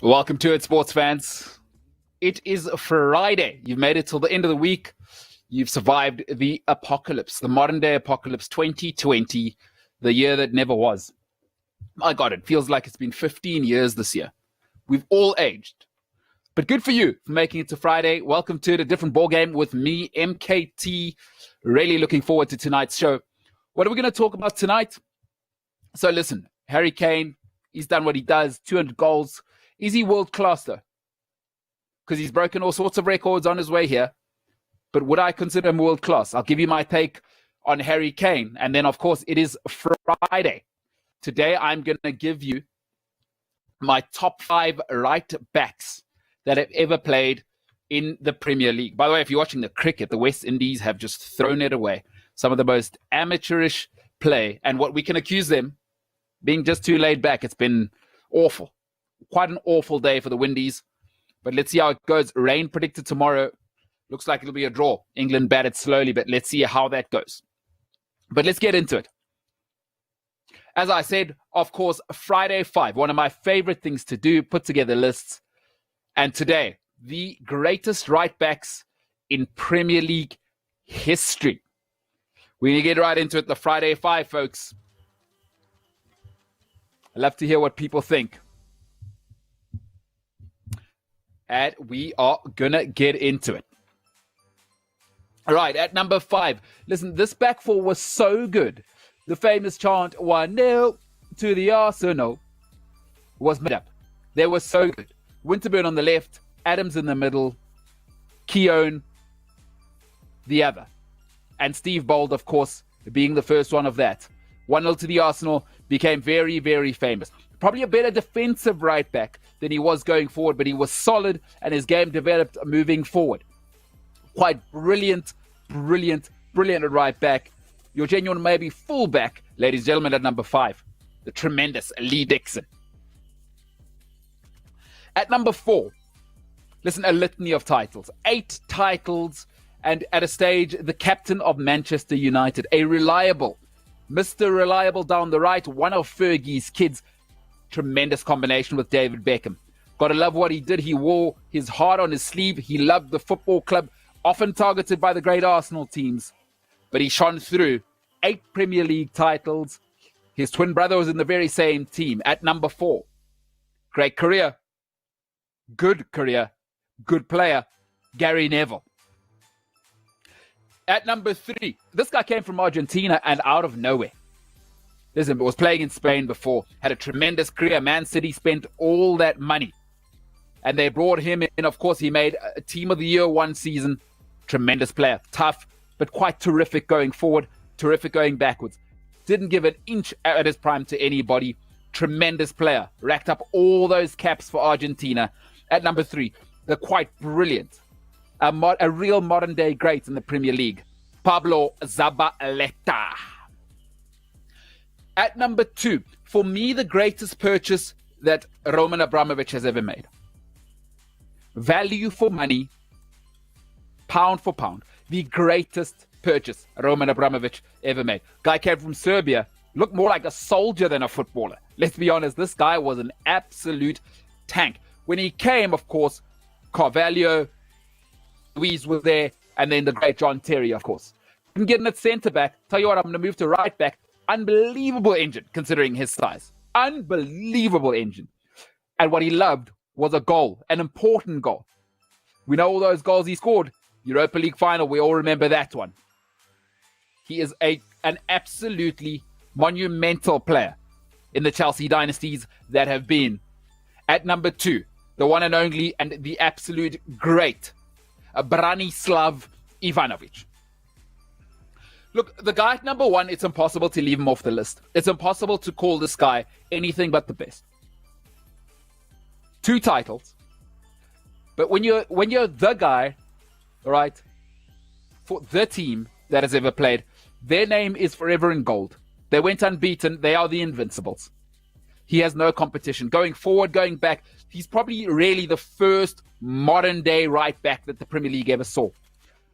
Welcome to it, sports fans. It is Friday. You've made it till the end of the week. You've survived the apocalypse, the modern day apocalypse 2020, the year that never was. My God, it feels like it's been 15 years this year. We've all aged. But good for you for making it to Friday. Welcome to the Different Ballgame with me, MKT. Really looking forward to tonight's show. What are we going to talk about tonight? So listen, Harry Kane, he's done what he does, 200 goals. Is he world-class, though? Because he's broken all sorts of records on his way here. But would I consider him world-class? I'll give you my take on Harry Kane. And then, of course, it is Friday. Today, I'm going to give you my top 5 right-backs that have ever played in the Premier League. By the way, if you're watching the cricket, the West Indies have just thrown it away. Some of the most amateurish play. And what we can accuse them being just too laid back. It's been awful. Quite an awful day for the Windies. But let's see how it goes. Rain predicted tomorrow. Looks like it'll be a draw. England batted slowly, but let's see how that goes. But let's get into it. As I said, of course, Friday 5, one of my favorite things to do, put together lists. And today, the greatest right backs in Premier League history. We're going to get right into it. The Friday 5, folks. I'd love to hear what people think. And we are going to get into it. All right, at number 5. Listen, this back four was so good. The famous chant, 1-0 to the Arsenal, was made up. They were so good. Winterburn on the left, Adams in the middle, Keown the other. And Steve Bold, of course, being the first one of that. 1-0 to the Arsenal became very, very famous. Probably a better defensive right back than he was going forward, but he was solid and his game developed moving forward. Quite brilliant at right back. Your genuine maybe full back, ladies and gentlemen, at number 5. The tremendous Lee Dixon. At number 4, listen, a litany of titles. 8 titles, and at a stage, the captain of Manchester United. A reliable, Mr. Reliable down the right, one of Fergie's kids. Tremendous combination with David Beckham. Got to love what he did. He wore his heart on his sleeve. He loved the football club, often targeted by the great Arsenal teams. But he shone through. 8 Premier League titles. His twin brother was in the very same team. At number 4, great career. Good player, Gary Neville. At number 3, this guy came from Argentina and out of nowhere. Listen, was playing in Spain before, had a tremendous career. Man City spent all that money. And they brought him in. Of course, he made a Team of the Year one season. Tremendous player. Tough, but quite terrific going forward. Terrific going backwards. Didn't give an inch at his prime to anybody. Tremendous player. Racked up all those caps for Argentina. At number 3, the quite brilliant, a real modern day great in the Premier League, Pablo Zabaleta. At number 2, for me, the greatest purchase that Roman Abramovich has ever made. Value for money, pound for pound. The greatest purchase Roman Abramovich ever made. Guy came from Serbia, looked more like a soldier than a footballer. Let's be honest, this guy was an absolute tank. When he came, of course, Carvalho, Luiz was there, and then the great John Terry, of course. Didn't get in at centre-back. Tell you what, I'm going to move to right-back. Unbelievable engine, considering his size. Unbelievable engine. And what he loved was a goal, an important goal. We know all those goals he scored. Europa League final, we all remember that one. He is an absolutely monumental player in the Chelsea dynasties that have been. At number 2, the one and only and the absolute great, Branislav Ivanovic. Look, the guy at number 1, it's impossible to leave him off the list. It's impossible to call this guy anything but the best. 2 titles. But when you're the guy, right, for the team that has ever played, their name is forever in gold. They went unbeaten. They are the Invincibles. He has no competition. Going forward, going back, he's probably really the first modern-day right back that the Premier League ever saw.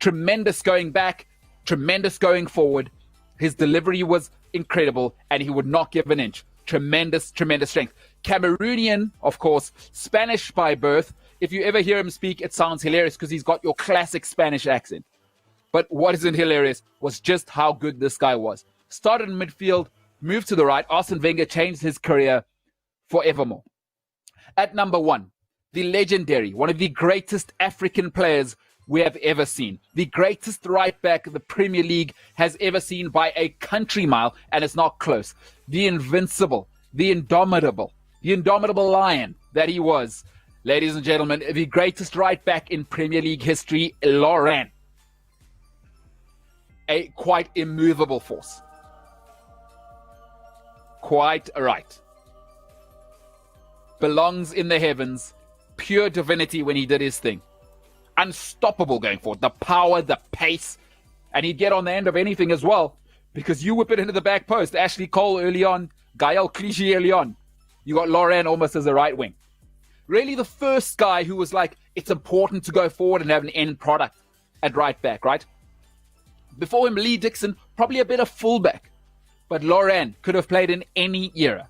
Tremendous going back, tremendous going forward. His delivery was incredible, and he would not give an inch. Tremendous strength. Cameroonian, of course, Spanish by birth. If you ever hear him speak, it sounds hilarious because he's got your classic Spanish accent. But what isn't hilarious was just how good this guy was. Started in midfield, moved to the right. Arsene Wenger changed his career forevermore. At number 1, the legendary, one of the greatest African players we have ever seen. The greatest right back the Premier League has ever seen by a country mile, and it's not close. The invincible, the indomitable lion that he was. Ladies and gentlemen, the greatest right back in Premier League history, Laurent. A quite immovable force. Quite right. Belongs in the heavens. Pure divinity when he did his thing. Unstoppable going forward. The power, the pace. And he'd get on the end of anything as well. Because you whip it into the back post. Ashley Cole early on. Gael Clichy early on. You got Laurent almost as a right wing. Really the first guy who was like, it's important to go forward and have an end product at right back, right? Before him, Lee Dixon, probably a better fullback. But Laurent could have played in any era.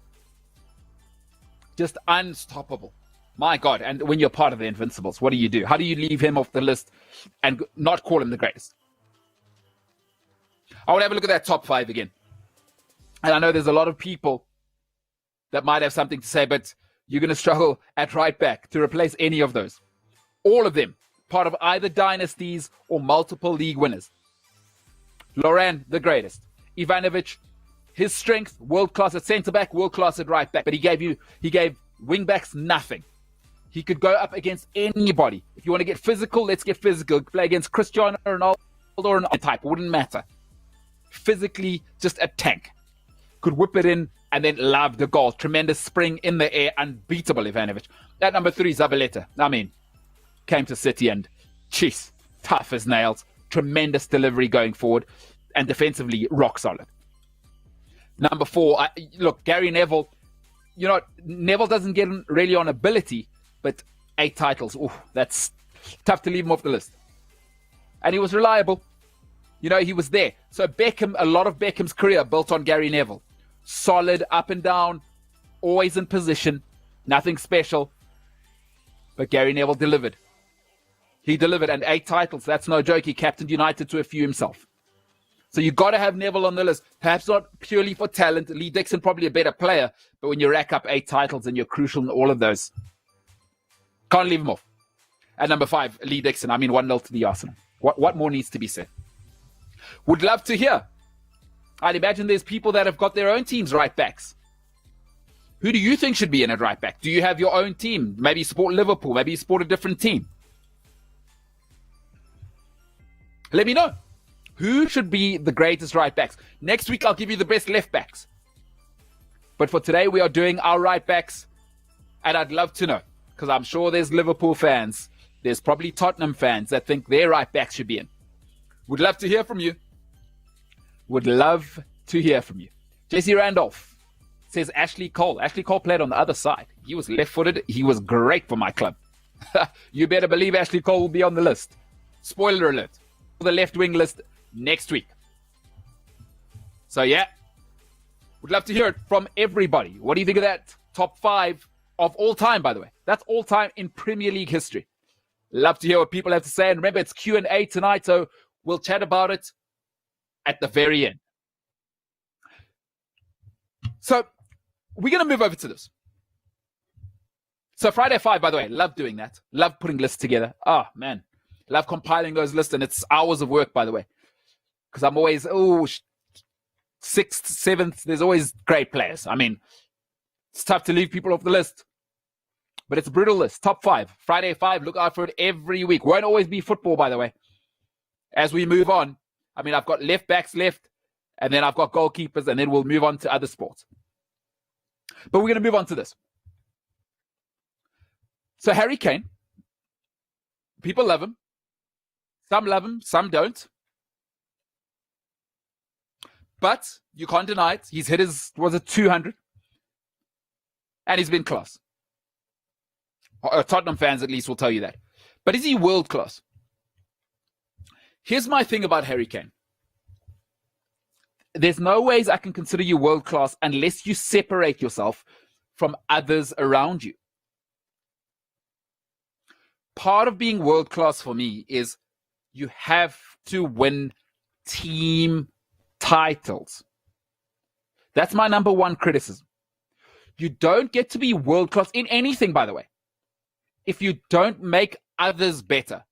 Just unstoppable. My God. And when you're part of the Invincibles, what do? How do you leave him off the list and not call him the greatest? I want to have a look at that top 5 again. And I know there's a lot of people that might have something to say, but you're going to struggle at right back to replace any of those. All of them, part of either dynasties or multiple league winners. Laurent, the greatest. Ivanovic, his strength, world-class at centre-back, world-class at right-back. But he gave wing-backs nothing. He could go up against anybody. If you want to get physical, let's get physical. Play against Cristiano Ronaldo or an type. It wouldn't matter. Physically, just a tank. Could whip it in and then love the goal. Tremendous spring in the air. Unbeatable Ivanovic. At number 3, Zabaleta. I mean, came to City and, jeez, tough as nails. Tremendous delivery going forward. And defensively, rock solid. Number 4, look, Gary Neville. You know, Neville doesn't get really on ability, but 8 titles. Ooh, that's tough to leave him off the list. And he was reliable. You know, he was there. So Beckham, a lot of Beckham's career built on Gary Neville. Solid, up and down, always in position, nothing special. But Gary Neville delivered. He delivered, and 8 titles. That's no joke. He captained United to a few himself. So you got to have Neville on the list. Perhaps not purely for talent. Lee Dixon probably a better player, but when you rack up 8 titles and you're crucial in all of those, can't leave him off. At number 5, Lee Dixon. I mean, 1-0 to the Arsenal. What more needs to be said? Would love to hear. I'd imagine there's people that have got their own teams right backs. Who do you think should be in at right back? Do you have your own team? Maybe you support Liverpool. Maybe you support a different team. Let me know. Who should be the greatest right backs? Next week, I'll give you the best left backs. But for today, we are doing our right backs. And I'd love to know, because I'm sure there's Liverpool fans. There's probably Tottenham fans that think their right backs should be in. Would love to hear from you. Would love to hear from you. Jesse Randolph says Ashley Cole. Ashley Cole played on the other side. He was left-footed. He was great for my club. You better believe Ashley Cole will be on the list. Spoiler alert. The left wing list next week. So yeah, would love to hear it from everybody. What do you think of that top 5 of all time, by the way? That's all time in Premier League history. Love to hear what people have to say. And remember, it's Q&A tonight, so we'll chat about it at the very end. So we're going to move over to this. So Friday 5, by the way, love doing that. Love putting lists together. Oh, man. Love compiling those lists, and it's hours of work, by the way. Because I'm always, 6th, 7th, there's always great players. I mean, it's tough to leave people off the list. But it's a brutal list. Top 5. Friday 5, look out for it every week. Won't always be football, by the way. As we move on, I mean, I've got left backs left, and then I've got goalkeepers, and then we'll move on to other sports. But we're going to move on to this. So Harry Kane, people love him. Some love him, some don't. But you can't deny it. He's hit his, 200? And he's been class. Tottenham fans at least will tell you that. But is he world class? Here's my thing about Harry Kane. There's no ways I can consider you world class unless you separate yourself from others around you. Part of being world-class for me is you have to win team titles. That's my number one criticism. You don't get to be world-class in anything, by the way, if you don't make others better.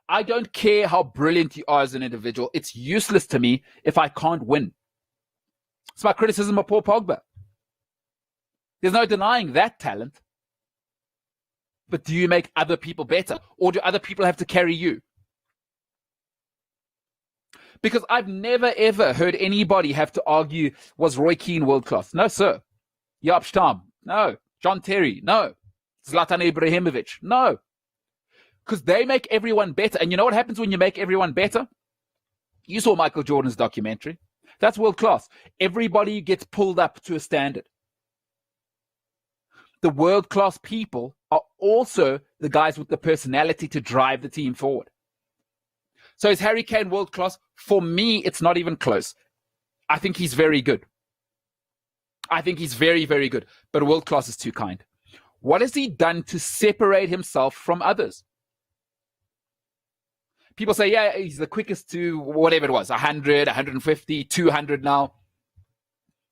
I don't care how brilliant you are as an individual. It's useless to me if I can't win. It's my criticism of Paul Pogba. There's no denying that talent. But do you make other people better? Or do other people have to carry you? Because I've never, ever heard anybody have to argue, was Roy Keane world-class? No, sir. Jaap Stam? No. John Terry? No. Zlatan Ibrahimovic? No. Because they make everyone better. And you know what happens when you make everyone better? You saw Michael Jordan's documentary. That's world-class. Everybody gets pulled up to a standard. The world-class people are also the guys with the personality to drive the team forward. So is Harry Kane world-class? For me, it's not even close. I think he's very good. I think he's very, very good. But world-class is too kind. What has he done to separate himself from others? People say, yeah, he's the quickest to whatever it was, 100, 150, 200 now.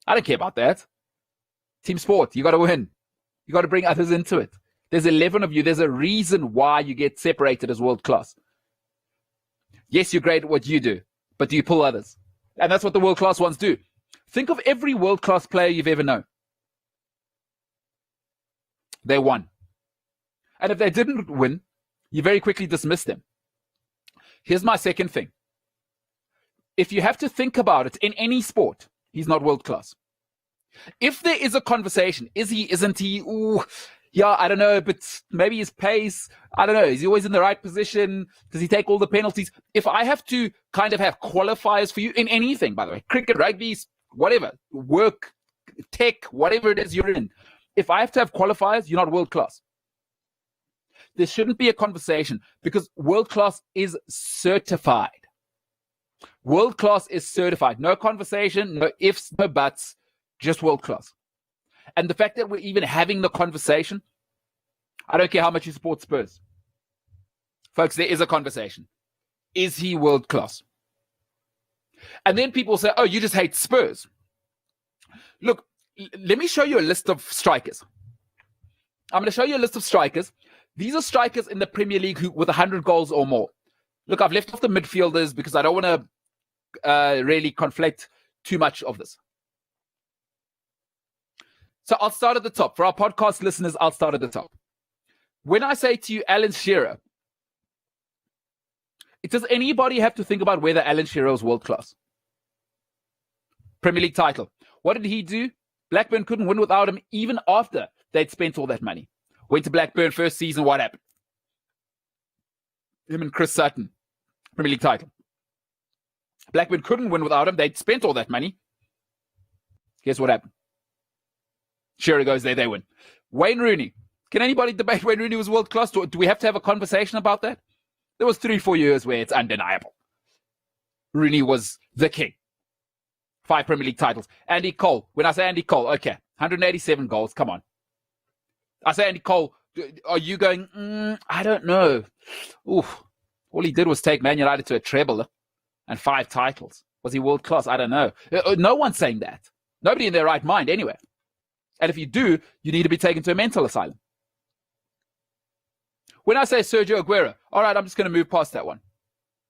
I don't care about that. Team sport, you got to win. You got to bring others into it. There's 11 of you. There's a reason why you get separated as world-class. Yes, you're great at what you do, but do you pull others? And that's what the world-class ones do. Think of every world-class player you've ever known. They won. And if they didn't win, you very quickly dismiss them. Here's my second thing. If you have to think about it, in any sport, he's not world-class. If there is a conversation, is he, isn't he? Ooh, yeah, I don't know, but maybe his pace, I don't know. Is he always in the right position? Does he take all the penalties? If I have to kind of have qualifiers for you in anything, by the way, cricket, rugby, whatever, work, tech, whatever it is you're in, if I have to have qualifiers, you're not world-class. There shouldn't be a conversation because world-class is certified. World-class is certified. No conversation, no ifs, no buts. Just world-class. And the fact that we're even having the conversation, I don't care how much you support Spurs. Folks, there is a conversation. Is he world-class? And then people say, oh, you just hate Spurs. Look, let me show you a list of strikers. I'm going to show you a list of strikers. These are strikers in the Premier League who with 100 goals or more. Look, I've left off the midfielders because I don't want to really conflict too much of this. So I'll start at the top. For our podcast listeners, I'll start at the top. When I say to you, Alan Shearer, does anybody have to think about whether Alan Shearer was world-class? Premier League title. What did he do? Blackburn couldn't win without him even after they'd spent all that money. Went to Blackburn first season, what happened? Him and Chris Sutton, Premier League title. Blackburn couldn't win without him. They'd spent all that money. Guess what happened? Shearer goes there, they win. Wayne Rooney. Can anybody debate Wayne Rooney was world-class? Do we have to have a conversation about that? There was 3-4 years where it's undeniable. Rooney was the king. 5 Premier League titles. Andy Cole. When I say Andy Cole, okay, 187 goals. Come on. I say Andy Cole. Are you going, I don't know. Oof. All he did was take Man United to a treble and 5 titles. Was he world-class? I don't know. No one's saying that. Nobody in their right mind anyway. And if you do, you need to be taken to a mental asylum. When I say Sergio Aguero, all right, I'm just going to move past that one.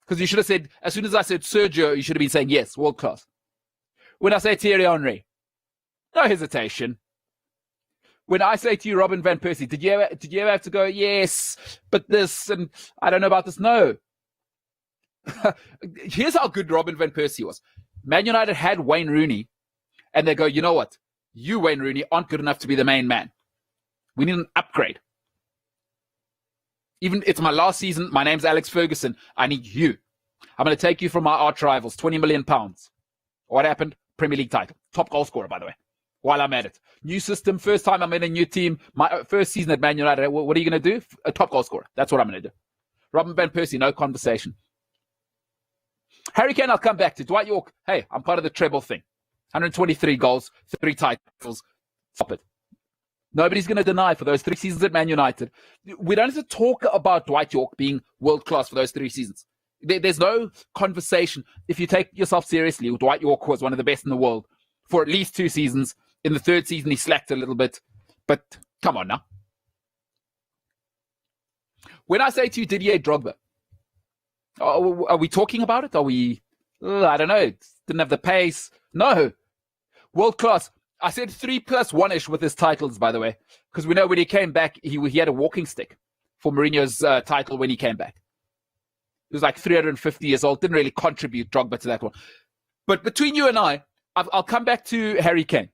Because you should have said, as soon as I said Sergio, you should have been saying, yes, world class. When I say Thierry Henry, no hesitation. When I say to you, Robin van Persie, did you ever have to go, yes, but this, and I don't know about this? No. Here's how good Robin van Persie was. Man United had Wayne Rooney, and they go, you know what? You, Wayne Rooney, aren't good enough to be the main man. We need an upgrade. Even it's my last season. My name's Alex Ferguson. I need you. I'm going to take you from my arch rivals, £20 million. What happened? Premier League title. Top goal scorer, by the way, while I'm at it. New system. First time I'm in a new team. My first season at Man United. What are you going to do? A top goal scorer. That's what I'm going to do. Robin van Persie, no conversation. Harry Kane, I'll come back to. Dwight York, hey, I'm part of the treble thing. 123 goals, 3 titles, Stop it. Nobody's going to deny for those 3 seasons at Man United. We don't have to talk about Dwight Yorke being world-class for those 3 seasons. There's no conversation. If you take yourself seriously, Dwight Yorke was one of the best in the world for at least 2 seasons. In the 3rd season, he slacked a little bit. But come on now. When I say to you Didier Drogba, are we talking about it? Are we, I don't know, didn't have the pace? No. World-class. I said 3+1-ish with his titles, by the way, because we know when he came back, he had a walking stick for Mourinho's title when he came back. He was like 350 years old, didn't really contribute, Drogba, to that one. But between you and I'll come back to Harry Kane.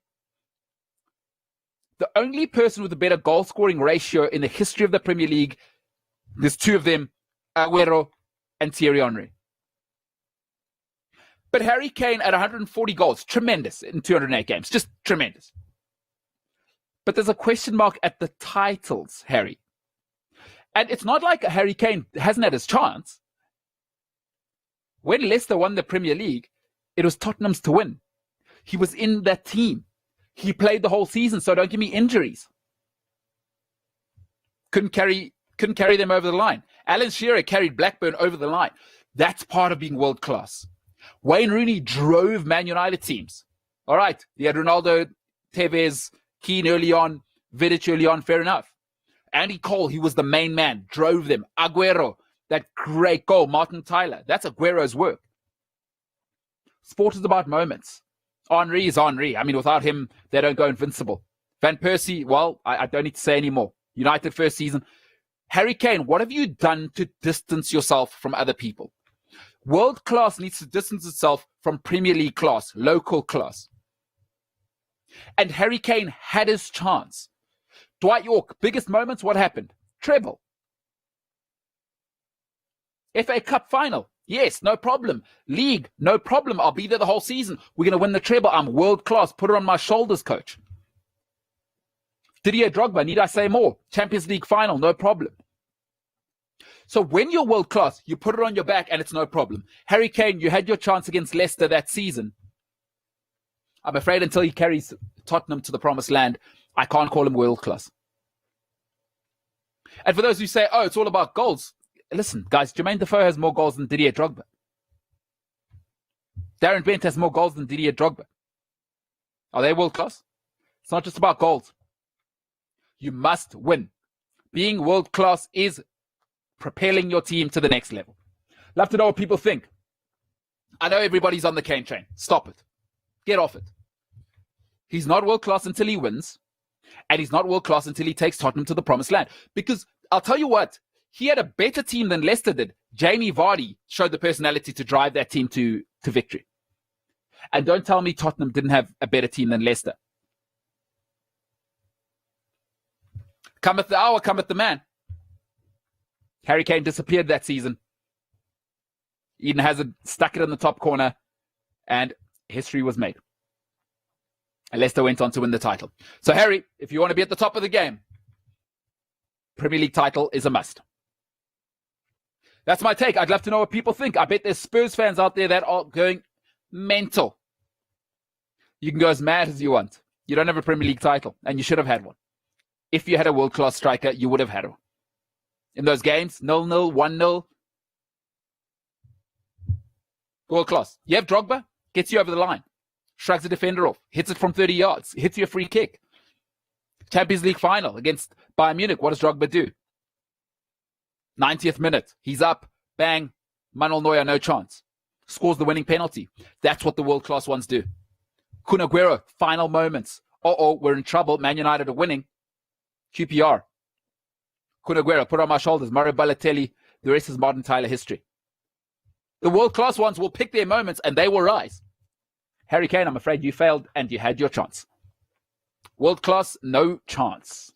The only person with a better goal-scoring ratio in the history of the Premier League, there's 2 of them, Aguero and Thierry Henry. But Harry Kane at 140 goals, tremendous in 208 games, just tremendous. But there's a question mark at the titles, Harry. And it's not like Harry Kane hasn't had his chance. When Leicester won the Premier League, it was Tottenham's to win. He was in that team. He played the whole season, so don't give me injuries. Couldn't carry them over the line. Alan Shearer carried Blackburn over the line. That's part of being world class. Wayne Rooney drove Man United teams. All right, he had Ronaldo, Tevez, Keane early on, Vidic early on, fair enough. Andy Cole, he was the main man, drove them. Aguero, that great goal, Martin Tyler, that's Aguero's work. Sport is about moments. Henry is Henry. I mean, without him, they don't go invincible. Van Persie, well, I don't need to say anymore. United first season. Harry Kane, what have you done to distance yourself from other people? World class needs to distance itself from Premier League class, local class. And Harry Kane had his chance. Dwight Yorke, biggest moments, what happened? Treble. FA Cup final, yes, no problem. League, no problem. I'll be there the whole season. We're going to win the treble. I'm world class. Put it on my shoulders, coach. Didier Drogba, need I say more? Champions League final, no problem. So when you're world class, you put it on your back and it's no problem. Harry Kane, you had your chance against Leicester that season. I'm afraid until he carries Tottenham to the promised land, I can't call him world class. And for those who say, oh, it's all about goals. Listen, guys, Jermaine Defoe has more goals than Didier Drogba. Darren Bent has more goals than Didier Drogba. Are they world class? It's not just about goals. You must win. Being world class is propelling your team to the next level. Love to know what people think. I know everybody's on the Kane train. Stop it. Get off it. He's not world class until he wins, and he's not world class until he takes Tottenham to the promised land. Because I'll tell you what, he had a better team than Leicester did. Jamie Vardy showed the personality to drive that team to victory. And don't tell me Tottenham didn't have a better team than Leicester. Cometh the hour, cometh the man. Harry Kane disappeared that season. Eden Hazard stuck it in the top corner, and history was made. And Leicester went on to win the title. So, Harry, if you want to be at the top of the game, Premier League title is a must. That's my take. I'd love to know what people think. I bet there's Spurs fans out there that are going mental. You can go as mad as you want. You don't have a Premier League title, and you should have had one. If you had a world-class striker, you would have had one. In those games, 0-0, 1-0. World class. You have Drogba, gets you over the line. Shrugs a defender off. Hits it from 30 yards. Hits you a free kick. Champions League final against Bayern Munich. What does Drogba do? 90th minute. He's up. Bang. Manuel Neuer, no chance. Scores the winning penalty. That's what the world class ones do. Kun Aguero, final moments. We're in trouble. Man United are winning. QPR. Kun Aguero, put on my shoulders. Mario Balotelli, the rest is modern Tyler history. The world-class ones will pick their moments and they will rise. Harry Kane, I'm afraid you failed and you had your chance. World-class, no chance.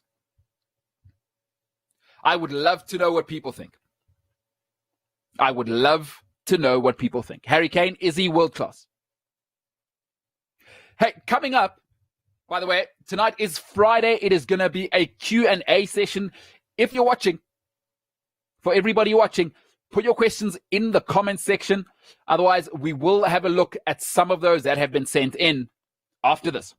I would love to know what people think. I would love to know what people think. Harry Kane, is he world-class? Hey, coming up, by the way, tonight is Friday. It is going to be a Q&A session. If you're watching, for everybody watching, put your questions in the comments section. Otherwise, we will have a look at some of those that have been sent in after this.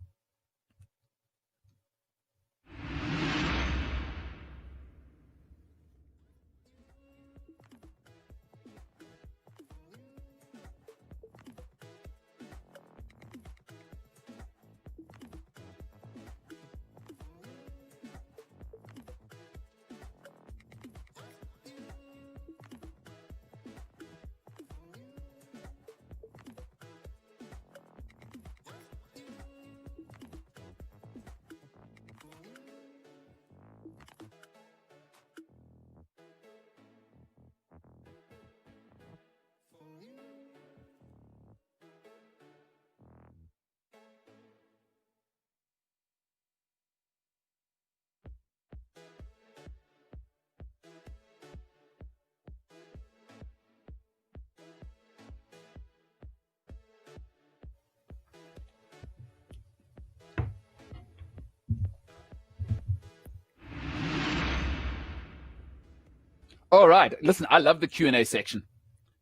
All right. Listen, I love the Q&A section.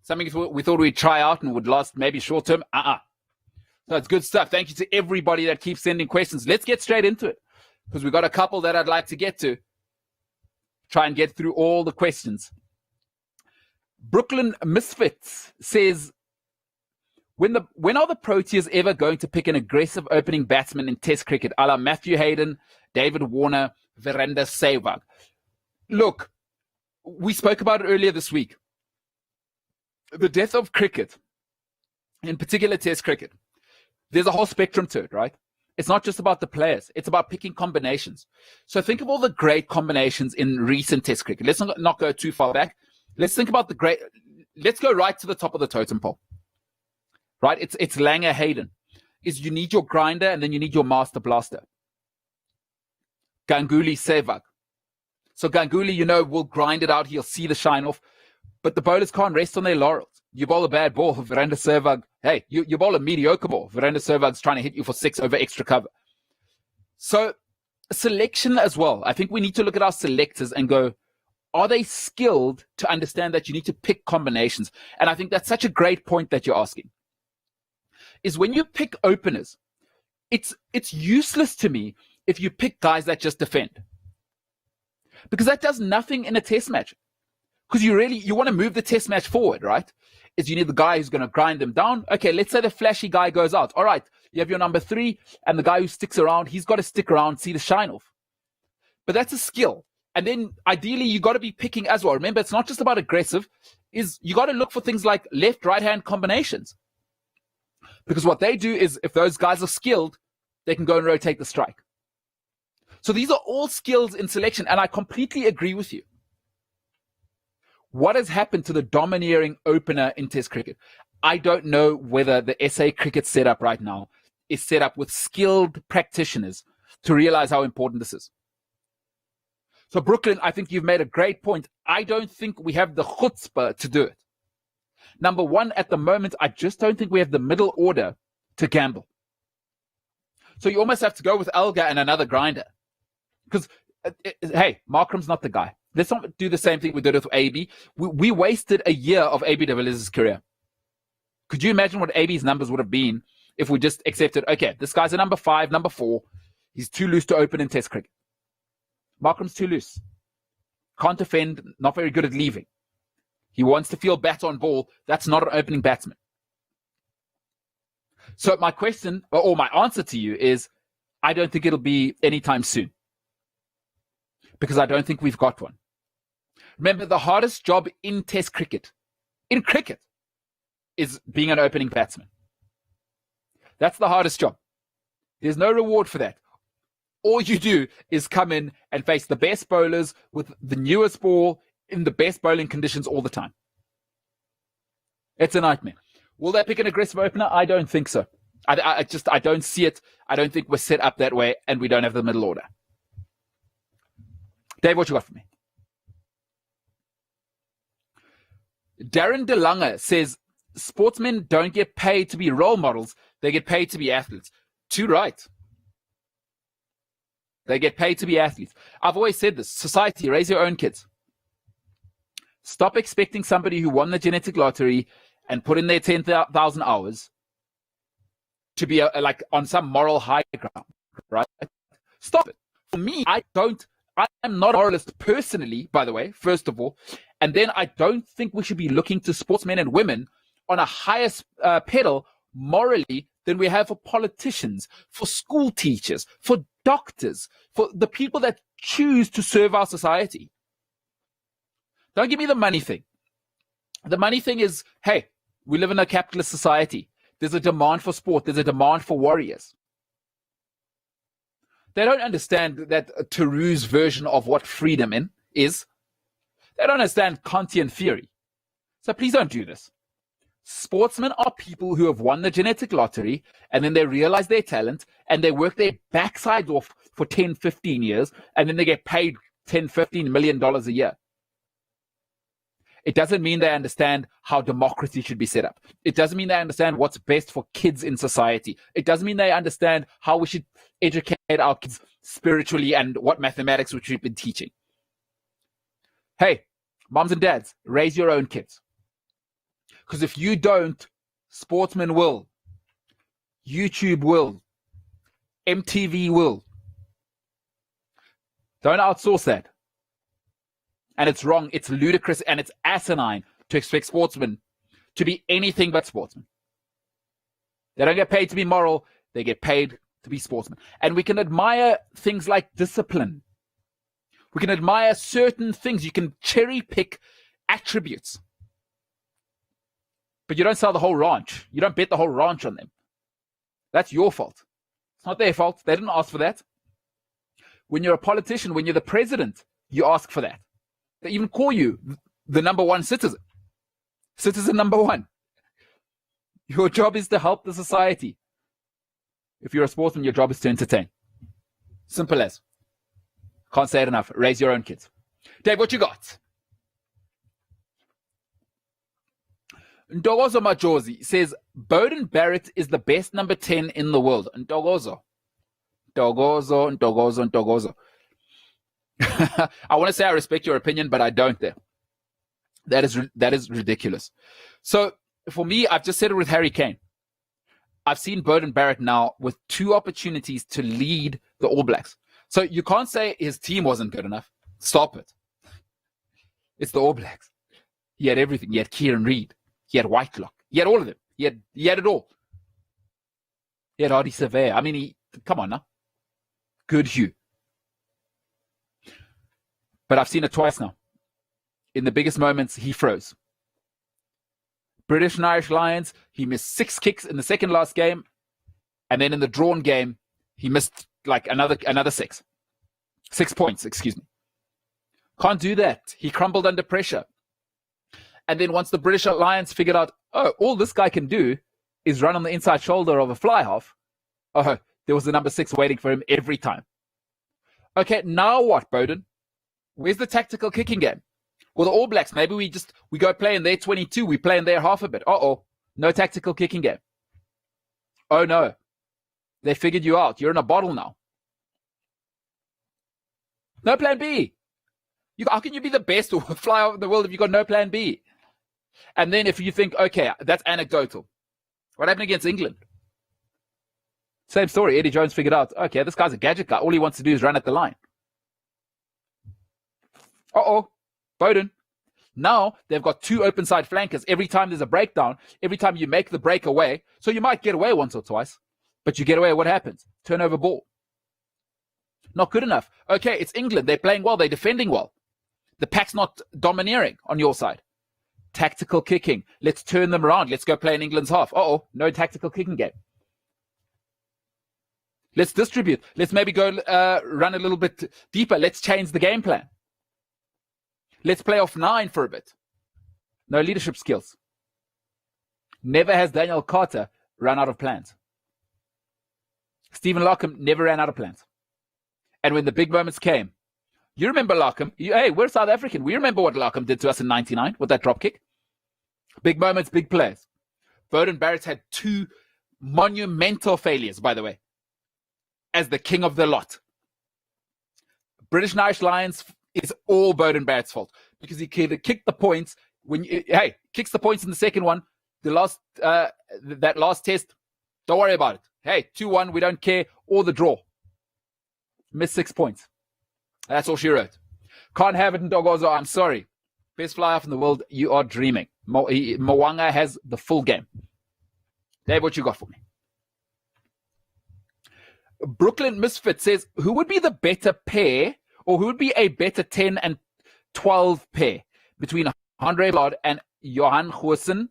Something we thought we'd try out and would last maybe short term. So it's good stuff. Thank you to everybody that keeps sending questions. Let's get straight into it because we've got a couple that I'd like to get to. Try and get through all the questions. Brooklyn Misfits says, when are the Proteas ever going to pick an aggressive opening batsman in Test cricket, a la Matthew Hayden, David Warner, Virender Sehwag? Look, we spoke about it earlier this week. The death of cricket, in particular Test cricket, there's a whole spectrum to it, right? It's not just about the players. It's about picking combinations. So think of all the great combinations in recent Test cricket. Let's not go too far back. Let's think about let's go right to the top of the totem pole. Right? It's Langer Hayden. You need your grinder and then you need your master blaster. Ganguly Sehwag. So Ganguly, will grind it out. He'll see the shine off. But the bowlers can't rest on their laurels. You bowl a bad ball, Virender Sehwag. Hey, you bowl a mediocre ball. Virender Sehwag's trying to hit you for 6 over extra cover. So selection as well. I think we need to look at our selectors and go, are they skilled to understand that you need to pick combinations? And I think that's such a great point that you're asking. Is when you pick openers, it's useless to me if you pick guys that just defend. Because that does nothing in a test match. Because you want to move the test match forward, right? You need the guy who's going to grind them down. Okay, let's say the flashy guy goes out. All right, you have your number 3, and the guy who sticks around, he's got to stick around, see the shine off. But that's a skill. And then ideally, you got to be picking as well. Remember, it's not just about aggressive. You got to look for things like left, right-hand combinations. Because what they do is, if those guys are skilled, they can go and rotate the strike. So these are all skills in selection, and I completely agree with you. What has happened to the domineering opener in Test cricket? I don't know whether the SA cricket setup right now is set up with skilled practitioners to realize how important this is. So Brooklyn, I think you've made a great point. I don't think we have the chutzpah to do it. Number one, at the moment, I just don't think we have the middle order to gamble. So you almost have to go with Elgar and another grinder. Because, hey, Markram's not the guy. Let's not do the same thing we did with AB. We wasted a year of AB de Villiers' career. Could you imagine what AB's numbers would have been if we just accepted, okay, this guy's a number 5, number 4. He's too loose to open in Test cricket. Markram's too loose. Can't defend, not very good at leaving. He wants to feel bat on ball. That's not an opening batsman. So my question, or my answer to you is, I don't think it'll be anytime soon. Because I don't think we've got one. Remember, the hardest job in Test cricket, is being an opening batsman. That's the hardest job. There's no reward for that. All you do is come in and face the best bowlers with the newest ball in the best bowling conditions all the time. It's a nightmare. Will they pick an aggressive opener? I don't think so. I don't see it. I don't think we're set up that way, and we don't have the middle order. Dave, what you got for me? Darren DeLange says, sportsmen don't get paid to be role models. They get paid to be athletes. Too right. They get paid to be athletes. I've always said this. Society, raise your own kids. Stop expecting somebody who won the genetic lottery and put in their 10,000 hours to be like on some moral high ground, right? Stop it. For me, I'm not a moralist personally, by the way, first of all. And then I don't think we should be looking to sportsmen and women on a higher pedal morally than we have for politicians, for school teachers, for doctors, for the people that choose to serve our society. Don't give me the money thing. The money thing is, hey, we live in a capitalist society. There's a demand for sport. There's a demand for warriors. They don't understand that Thoreau's version of what freedom is. They don't understand Kantian theory. So please don't do this. Sportsmen are people who have won the genetic lottery, and then they realize their talent, and they work their backsides off for 10, 15 years, and then they get paid $10, $15 million a year. It doesn't mean they understand how democracy should be set up. It doesn't mean they understand what's best for kids in society. It doesn't mean they understand how we should educate our kids spiritually and what mathematics we should be teaching. Hey, Moms and dads, raise your own kids. Because if you don't, Sportsman will. YouTube will. MTV will. Don't outsource that. And it's wrong, it's ludicrous, and it's asinine to expect sportsmen to be anything but sportsmen. They don't get paid to be moral, they get paid to be sportsmen. And we can admire things like discipline. We can admire certain things. You can cherry pick attributes. But you don't sell the whole ranch. You don't bet the whole ranch on them. That's your fault. It's not their fault. They didn't ask for that. When you're a politician, when you're the president, you ask for that. They even call you the number one citizen. Citizen number one. Your job is to help the society. If you're a sportsman, your job is to entertain. Simple as. Can't say it enough. Raise your own kids. Dave, what you got? Ndogozo Majozi says, Bowden Barrett is the best number 10 in the world. Ndogozo. I want to say I respect your opinion, but I don't there. That is ridiculous. So for me, I've just said it with Harry Kane. I've seen Bowden Barrett now with 2 opportunities to lead the All Blacks. So you can't say his team wasn't good enough. Stop it. It's the All Blacks. He had everything. He had Kieran Reid. He had Whitelock. He had all of them. He had it all. He had Hardy Surveyor. I mean, come on now. Good Hugh. But I've seen it twice now. In the biggest moments, he froze. British and Irish Lions, he missed 6 kicks in the second last game. And then in the drawn game, he missed like another 6. 6 points, excuse me. Can't do that. He crumbled under pressure. And then once the British Lions figured out, oh, all this guy can do is run on the inside shoulder of a fly half. Oh, there was the number 6 waiting for him every time. Okay, now what, Bowden? Where's the tactical kicking game? Well, the All Blacks, maybe we go play in their 22, we play in their half a bit. No tactical kicking game. Oh no, they figured you out. You're in a bottle now. No plan B. How can you be the best or fly over the world if you've got no plan B? And then if you think, okay, that's anecdotal. What happened against England? Same story. Eddie Jones figured out, okay, this guy's a gadget guy. All he wants to do is run at the line. Bowden. Now they've got 2 open side flankers. Every time there's a breakdown, every time you make the break away, so you might get away once or twice, but you get away, what happens? Turnover ball. Not good enough. Okay, it's England. They're playing well. They're defending well. The pack's not domineering on your side. Tactical kicking. Let's turn them around. Let's go play in England's half. No tactical kicking game. Let's distribute. Let's maybe go run a little bit deeper. Let's change the game plan. Let's play off 9 for a bit. No leadership skills. Never has Daniel Carter run out of plans. Stephen Larkham never ran out of plans. And when the big moments came, you remember Larkham. Hey, we're South African. We remember what Larkham did to us in 99 with that drop kick. Big moments, big players. Bowden Barrett's had 2 monumental failures, by the way, as the king of the lot. British and Irish Lions is all Bowden Barrett's fault because he kicked the points kicks the points in the second one. That last test, don't worry about it. Hey, 2-1, we don't care, or the draw. Missed 6 points. That's all she wrote. Can't have it in Ndogozo. I'm sorry. Best fly off in the world. You are dreaming. Mwanga has the full game. Dave, what you got for me? Brooklyn Misfit says, who would be the better pair, or who would be a better 10 and 12 pair between Andre Blad and Johan Goosen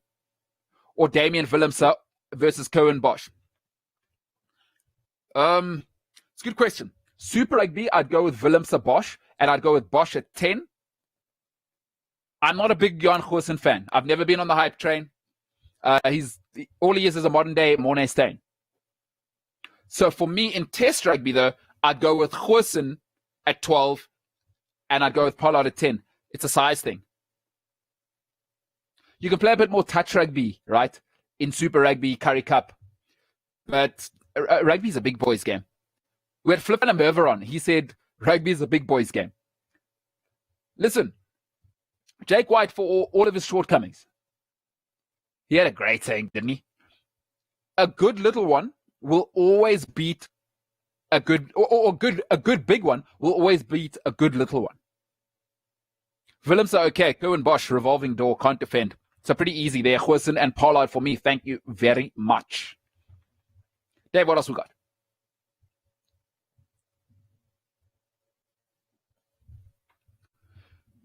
or Damian Willemse versus Cohen Bosch? It's a good question. Super Rugby, I'd go with Willemse Bosch, and I'd go with Bosch at 10. I'm not a big Johan Goosen fan. I've never been on the hype train. All he is a modern-day Mornay Steyn. So for me, in Test Rugby, though, I'd go with Goosen at 12, and I'd go with Pollard at 10. It's a size thing. You can play a bit more touch rugby, right, in Super Rugby, Currie Cup. But rugby is a big boys' game. We had Flip and Merver on. He said, rugby is a big boys' game. Listen, Jake White, for all of his shortcomings, he had a great saying, didn't he? A good little one will always beat a good, a good big one will always beat a good little one. Willems are okay. Cohen Bosch, revolving door, can't defend. So pretty easy there. Goosen and Pollard for me. Thank you very much. Dave, what else we got?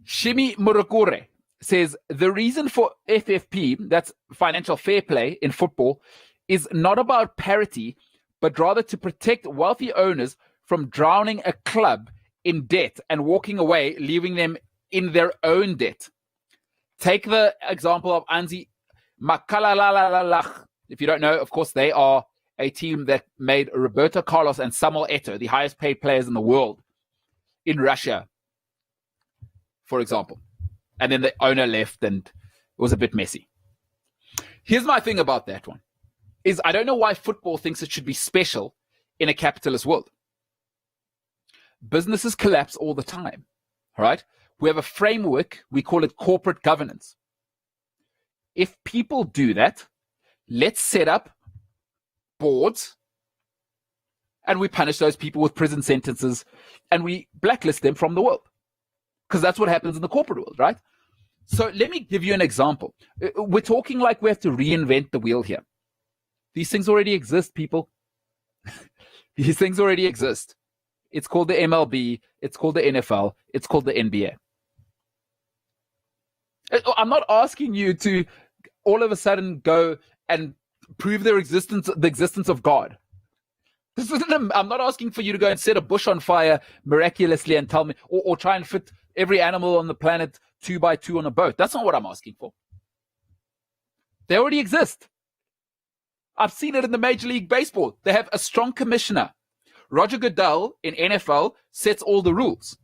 Shimi Murakure says the reason for FFP, that's financial fair play in football, is not about parity, but rather to protect wealthy owners from drowning a club in debt and walking away, leaving them in their own debt. Take the example of Anzi Makalalalach. If you don't know, of course, they are a team that made Roberto Carlos and Samuel Eto'o the highest paid players in the world in Russia, for example. And then the owner left and it was a bit messy. Here's my thing about that one, is I don't know why football thinks it should be special in a capitalist world. Businesses collapse all the time, all right? We have a framework, we call it corporate governance. If people do that, let's set up boards and we punish those people with prison sentences and we blacklist them from the world. Because that's what happens in the corporate world, right? So let me give you an example. We're talking like we have to reinvent the wheel here. These things already exist, people. These things already exist. It's called the MLB. It's called the NFL. It's called the NBA. I'm not asking you to all of a sudden go and prove the existence of God. I'm not asking for you to go and set a bush on fire miraculously and tell me, or try and fit every animal on the planet 2 by 2 on a boat. That's not what I'm asking for. They already exist. I've seen it in the Major League Baseball. They have a strong commissioner. Roger Goodell in NFL sets all the rules.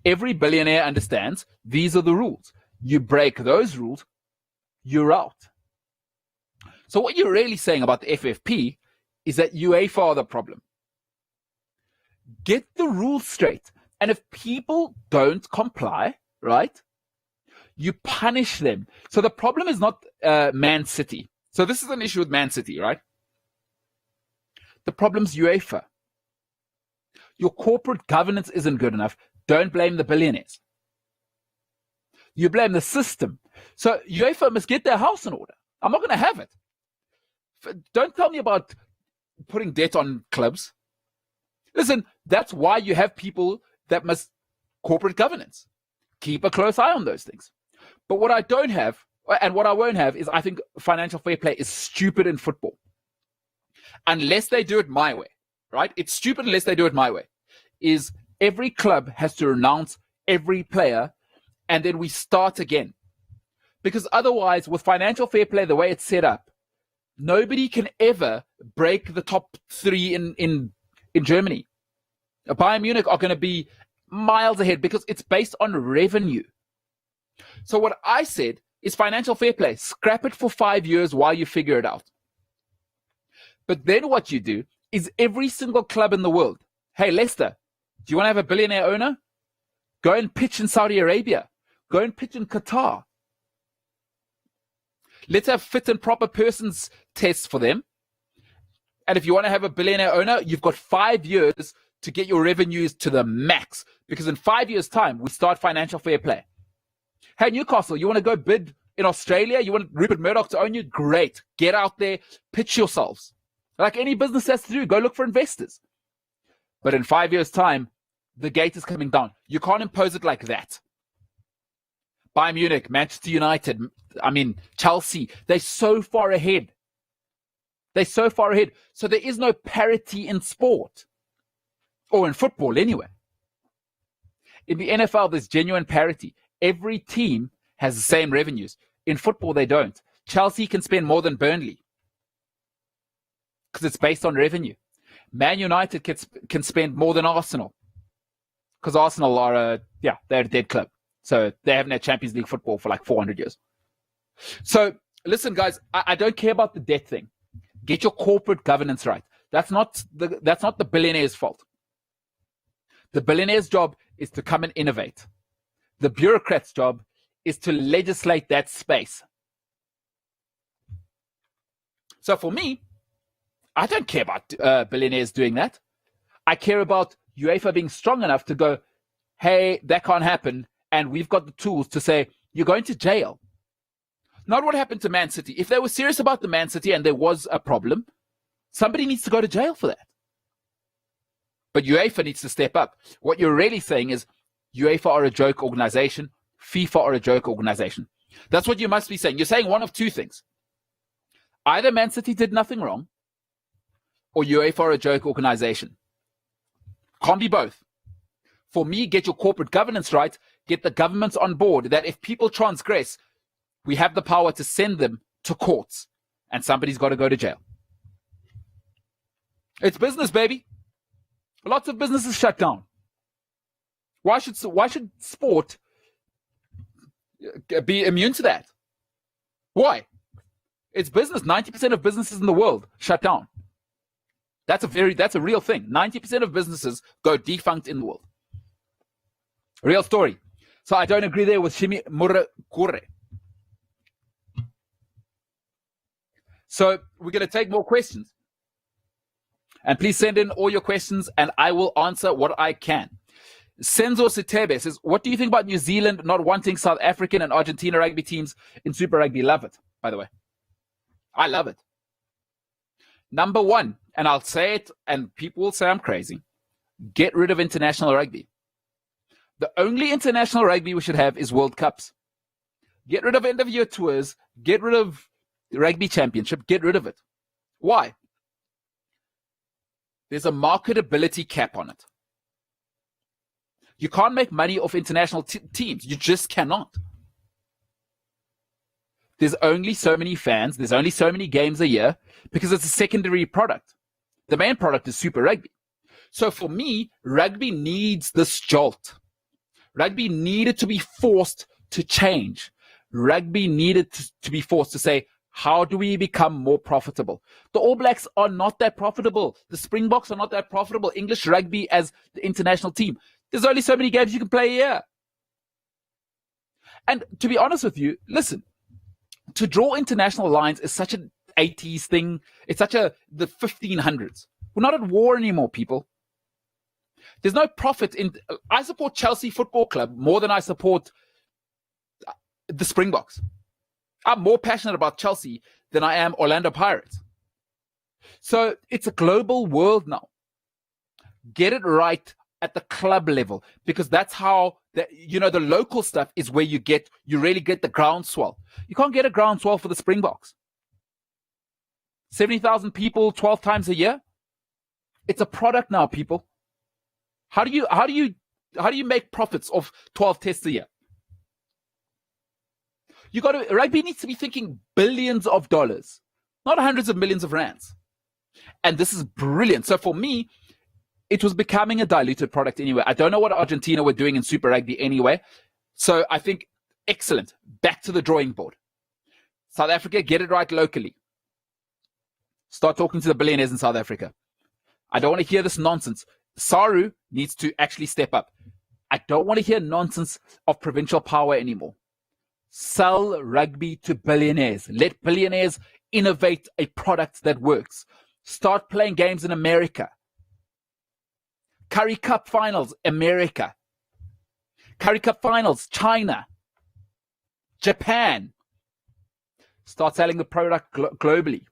Every billionaire understands these are the rules. You break those rules, you're out. So what you're really saying about the FFP is that UEFA are the problem. Get the rules straight. And if people don't comply, right, you punish them. So the problem is not Man City. So this is an issue with Man City, right? The problem's UEFA. Your corporate governance isn't good enough. Don't blame the billionaires. You blame the system. So UEFA must get their house in order. I'm not going to have it. Don't tell me about putting debt on clubs. Listen, that's why you have people that must corporate governance. Keep a close eye on those things. But what I don't have, and what I won't have, is I think financial fair play is stupid in football. Unless they do it my way, right? It's stupid unless they do it my way. Is every club has to renounce every player and then we start again. Because otherwise, with financial fair play, the way it's set up, nobody can ever break the top 3 in Germany. Bayern Munich are going to be miles ahead because it's based on revenue. So what I said is financial fair play. Scrap it for 5 years while you figure it out. But then what you do is every single club in the world, hey, Leicester, do you want to have a billionaire owner? Go and pitch in Saudi Arabia. Go and pitch in Qatar. Let's have fit and proper persons tests for them. And if you want to have a billionaire owner, you've got 5 years to get your revenues to the max. Because in 5 years' time, we start financial fair play. Hey, Newcastle, you want to go bid in Australia? You want Rupert Murdoch to own you? Great. Get out there, pitch yourselves. Like any business has to do, go look for investors. But in 5 years' time, the gate is coming down. You can't impose it like that. Bayern Munich, Manchester United, Chelsea, they're so far ahead. They're so far ahead. So there is no parity in sport. Or in football, anyway. In the NFL, there's genuine parity. Every team has the same revenues. In football, they don't. Chelsea can spend more than Burnley because it's based on revenue. Man United can spend more than Arsenal because Arsenal are they're a dead club. So they haven't had Champions League football for like 400 years. So listen, guys, I don't care about the debt thing. Get your corporate governance right. That's not the billionaire's fault. The billionaire's job is to come and innovate. The bureaucrat's job is to legislate that space. So for me, I don't care about billionaires doing that. I care about UEFA being strong enough to go, hey, that can't happen. And we've got the tools to say, you're going to jail. Not what happened to Man City. If they were serious about the Man City and there was a problem, somebody needs to go to jail for that. But UEFA needs to step up. What you're really saying is UEFA are a joke organization, FIFA are a joke organization. That's what you must be saying. You're saying one of two things. Either Man City did nothing wrong, or UEFA are a joke organization. Can't be both. For me, get your corporate governance right, get the governments on board that if people transgress, we have the power to send them to courts, and somebody's got to go to jail. It's business, baby. Lots of businesses shut down. Why should sport be immune to that? Why? It's business. 90% of businesses in the world shut down. That's a real thing. 90% of businesses go defunct in the world. Real story. So I don't agree there with Shimi Murakure. So we're going to take more questions. And please send in all your questions and I will answer what I can. Senzo Sitebe says, what do you think about New Zealand not wanting South African and Argentina rugby teams in Super Rugby? Love it, by the way. I love it. Number one, and I'll say it and people will say I'm crazy, get rid of international rugby. The only international rugby we should have is World Cups. Get rid of end of year tours, get rid of the rugby championship, get rid of it. Why? There's a marketability cap on it. You can't make money off international teams. You just cannot. There's only so many fans. There's only so many games a year because it's a secondary product. The main product is Super Rugby. So for me, rugby needs this jolt. Rugby needed to be forced to change. Rugby needed to be forced to say, how do we become more profitable? The All Blacks are not that profitable. The Springboks are not that profitable. English rugby as the international team. There's only so many games you can play a year. And to be honest with you, listen, to draw international lines is such an 80s thing. It's such the 1500s. We're not at war anymore, people. There's no profit in. I support Chelsea Football Club more than I support the Springboks. I'm more passionate about Chelsea than I am Orlando Pirates. So it's a global world now. Get it right at the club level, because that's how the local stuff is where you really get the groundswell. You can't get a groundswell for the Springboks. 70,000 people 12 times a year. It's a product now, people. How do you make profits of 12 tests a year? Rugby needs to be thinking billions of dollars, not hundreds of millions of rands. And this is brilliant. So for me, it was becoming a diluted product anyway. I don't know what Argentina were doing in Super Rugby anyway. So I think, excellent. Back to the drawing board. South Africa, get it right locally. Start talking to the billionaires in South Africa. I don't want to hear this nonsense. Saru needs to actually step up. I don't want to hear nonsense of provincial power anymore. Sell rugby to billionaires. Let billionaires innovate a product that works. Start playing games in America. Curry Cup finals, America. Curry Cup finals, China. Japan. Start selling the product globally.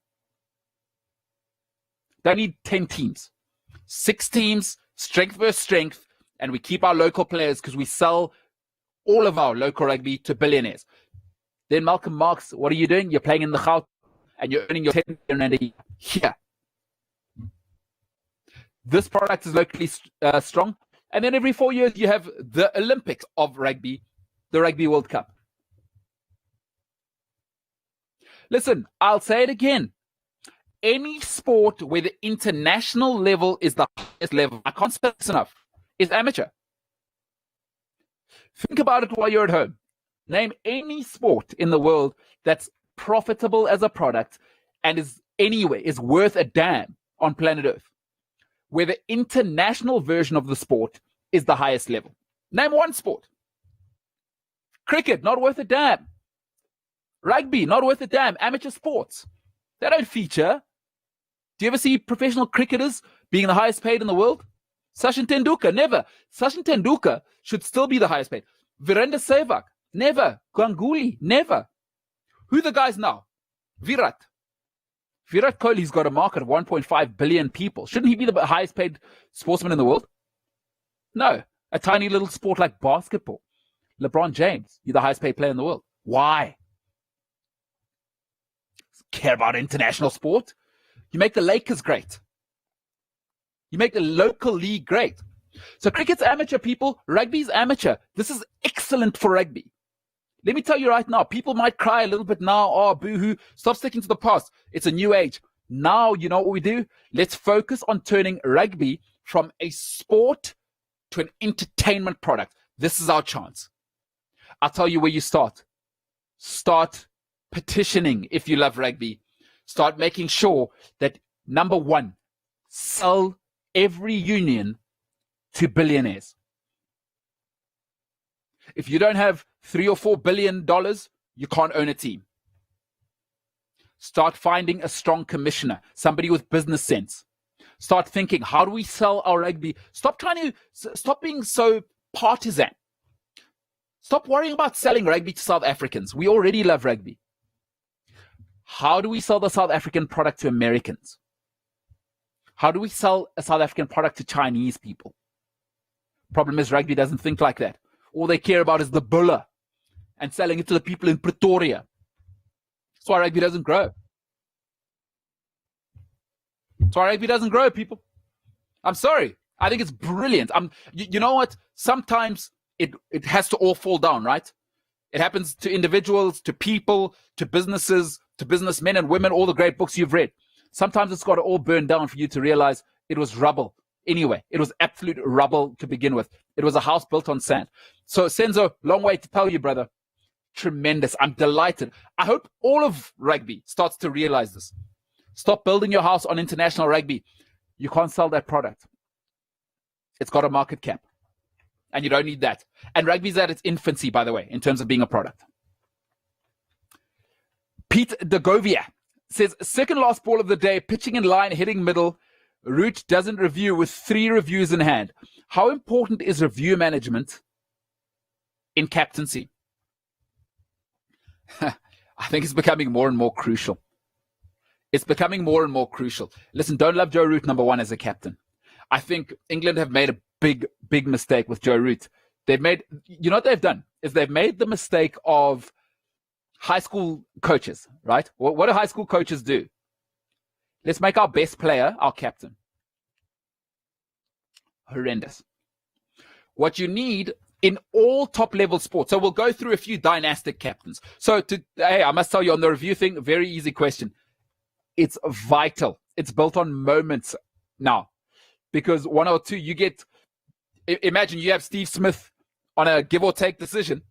Don't need 10 teams. 6 teams, strength versus strength, and we keep our local players because we sell all of our local rugby to billionaires. Then Malcolm Marx, what are you doing? You're playing in the Gaut and you're earning your 10 million rand a year here. This product is locally strong. And then every 4 years, you have the Olympics of rugby, the Rugby World Cup. Listen, I'll say it again. Any sport where the international level is the highest level, I can't say this enough, is amateur. Think about it while you're at home. Name any sport in the world that's profitable as a product and is worth a damn on planet Earth, where the international version of the sport is the highest level. Name one sport. Cricket, not worth a damn. Rugby, not worth a damn. Amateur sports, they don't feature. Do you ever see professional cricketers being the highest paid in the world? Sachin Tendulkar, never. Sachin Tendulkar should still be the highest paid. Virender Sehwag, never. Ganguly, never. Who are the guys now? Virat Kohli's got a market of 1.5 billion people. Shouldn't he be the highest paid sportsman in the world? No. A tiny little sport like basketball. LeBron James, you're the highest paid player in the world. Why? Care about international sport? You make the Lakers great. You make the local league great. So cricket's amateur, people. Rugby's amateur. This is excellent for rugby. Let me tell you right now, people might cry a little bit now. Oh, boo-hoo. Stop sticking to the past. It's a new age. Now, you know what we do? Let's focus on turning rugby from a sport to an entertainment product. This is our chance. I'll tell you where you start. Start petitioning if you love rugby. Start making sure that, number one, sell every union to billionaires. If you don't have $3 or $4 billion, you can't own a team. Start finding a strong commissioner, somebody with business sense. Start thinking, how do we sell our rugby? Stop being so partisan. Stop worrying about selling rugby to South Africans. We already love rugby. How do we sell the South African product to Americans? How do we sell a South African product to Chinese people? Problem is, rugby doesn't think like that. All they care about is the bulla and selling it to the people in Pretoria. That's why rugby doesn't grow. That's why rugby doesn't grow, people. I'm sorry. I think it's brilliant. You know what? Sometimes it has to all fall down, right? It happens to individuals, to people, to businesses, to businessmen and women, all the great books you've read. Sometimes it's got to all burn down for you to realize it was rubble. Anyway, it was absolute rubble to begin with. It was a house built on sand. So, Senzo, long way to tell you, brother. Tremendous. I'm delighted. I hope all of rugby starts to realize this. Stop building your house on international rugby. You can't sell that product. It's got a market cap. And you don't need that. And rugby's at its infancy, by the way, in terms of being a product. Pete Degovia says, second last ball of the day, pitching in line, hitting middle. Root doesn't review with 3 reviews in hand. How important is review management in captaincy? I think it's becoming more and more crucial. It's becoming more and more crucial. Listen, don't love Joe Root, number one, as a captain. I think England have made a big mistake with Joe Root. You know what they've done? Is they've made the mistake of high school coaches, right? What do high school coaches do? Let's make our best player our captain. Horrendous. What you need in all top-level sports, so we'll go through a few dynastic captains. So, I must tell you on the review thing, very easy question. It's vital. It's built on moments now. Because 1 or 2, imagine you have Steve Smith on a give or take decision,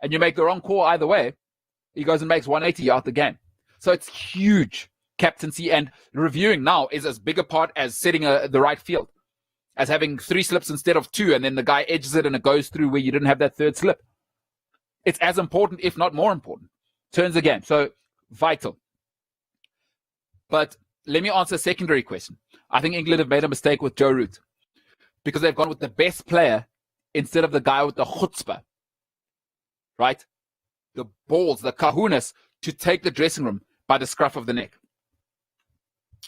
and you make the wrong call either way, he goes and makes 180 out the game. So it's huge. Captaincy and reviewing now is as big a part as setting the right field, as having 3 slips instead of 2, and then the guy edges it and it goes through where you didn't have that 3rd slip. It's as important, if not more important. Turns the game. So vital. But let me answer a secondary question. I think England have made a mistake with Joe Root because they've gone with the best player instead of the guy with the chutzpah, right? The balls, the kahunas to take the dressing room by the scruff of the neck.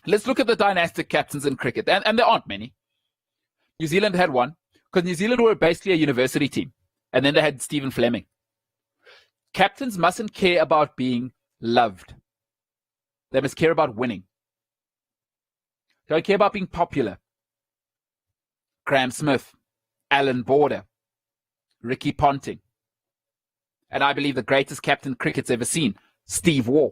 Let's look at the dynastic captains in cricket, and there aren't many. New Zealand had one because New Zealand were basically a university team, and then they had Stephen Fleming. Captains mustn't care about being loved. They must care about winning. They don't care about being popular. Graham Smith, Alan Border, Ricky Ponting, and I believe the greatest captain cricket's ever seen, Steve Waugh.